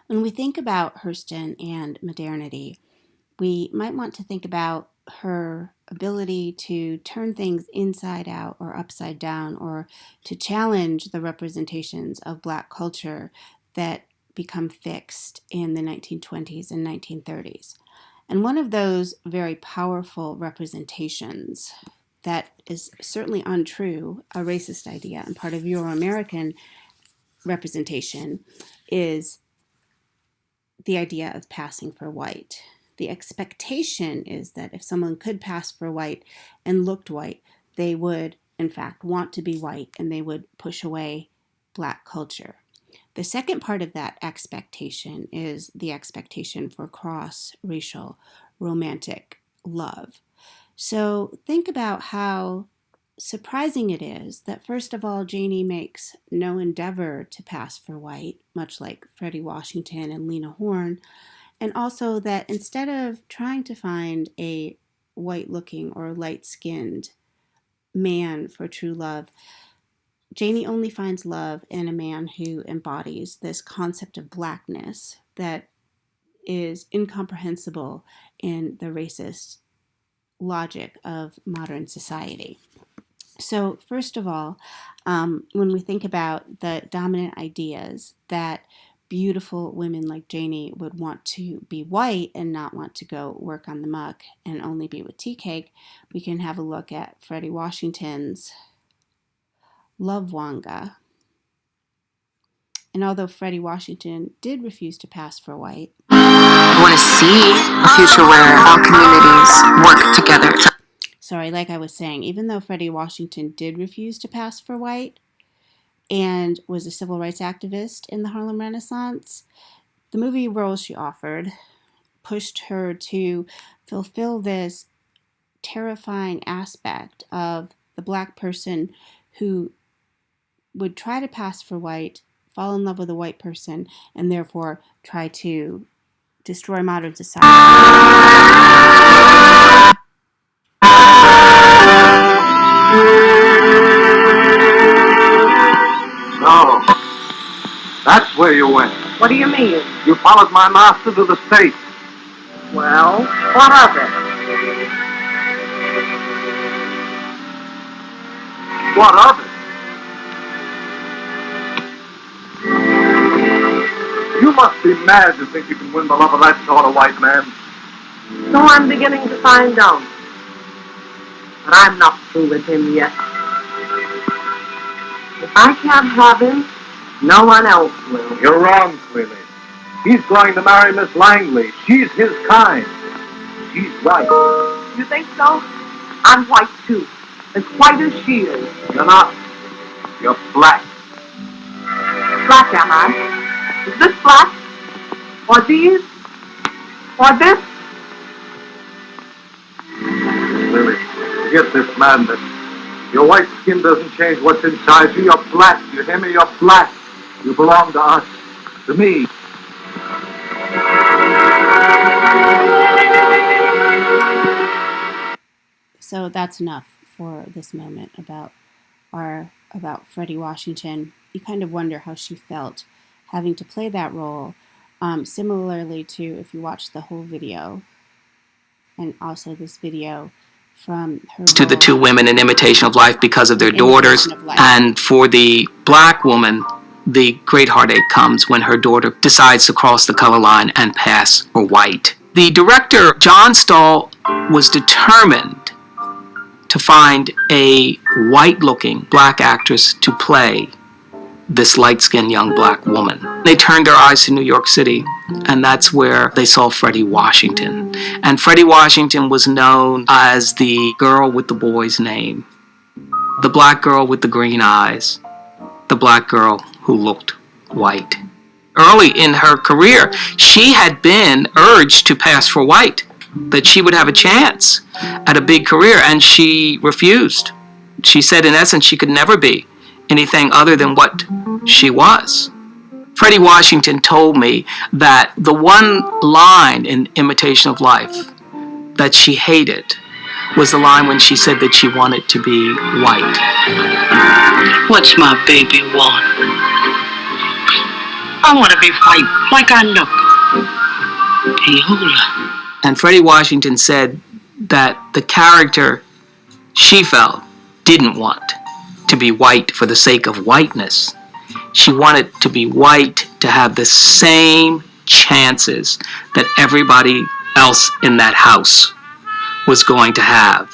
When we think about Hurston and modernity, we might want to think about her ability to turn things inside out or upside down, or to challenge the representations of Black culture that become fixed in the 1920s and 1930s. And one of those very powerful representations that is certainly untrue, a racist idea, and part of Euro-American representation, is the idea of passing for white. The expectation is that if someone could pass for white and looked white, they would, in fact, want to be white, and they would push away Black culture. The second part of that expectation is the expectation for cross-racial romantic love. So think about how surprising it is that, first of all, Janie makes no endeavor to pass for white, much like Fredi Washington and Lena Horne, and also that instead of trying to find a white-looking or light-skinned man for true love, Janie only finds love in a man who embodies this concept of Blackness that is incomprehensible in the racist logic of modern society. So first of all, when we think about the dominant ideas that beautiful women like Janie would want to be white and not want to go work on the muck and only be with tea cake, we can have a look at Fredi Washington's Love Wanga. And although Fredi Washington did refuse to pass for white, I want to see a future where all communities work together. Sorry, like I was saying, even though Fredi Washington did refuse to pass for white and was a civil rights activist in the Harlem Renaissance, the movie roles she offered pushed her to fulfill this terrifying aspect of the Black person who would try to pass for white, fall in love with a white person, and therefore try to destroy modern society. No. That's where you went. What do you mean? You followed my master to the States. Well, what of it? What of it? You must be mad to think you can win the love of that sort of white man. So I'm beginning to find out. But I'm not through with him yet. If I can't have him, no one else will. You're wrong, clearly. He's going to marry Miss Langley. She's his kind. She's white. You think so? I'm white too. As white as she is. You're not. You're black. Black am I? Is this black? Or these? Or this? Lily, forget this madness. Your white skin doesn't change what's inside you. You're black. You hear me? You're black. You belong to us. To me. So that's enough for this moment about Fredi Washington. You kind of wonder how she felt having to play that role. Similarly to if you watch the whole video, and also this video from her To the two women in Imitation of Life because of their daughters. And for the Black woman, the great heartache comes when her daughter decides to cross the color line and pass for white. The director, John Stahl, was determined to find a white-looking Black actress to play this light-skinned young Black woman. They turned their eyes to New York City, and that's where they saw Fredi Washington. And Fredi Washington was known as the girl with the boy's name, the Black girl with the green eyes, the Black girl who looked white. Early in her career, she had been urged to pass for white, that she would have a chance at a big career, and she refused. She said, in essence, she could never be anything other than what she was. Fredi Washington told me that the one line in Imitation of Life that she hated was the line when she said that she wanted to be white. What's my baby want? I want to be white, like I look. Viola. And Fredi Washington said that the character she felt didn't want to be white for the sake of whiteness. She wanted to be white to have the same chances that everybody else in that house was going to have.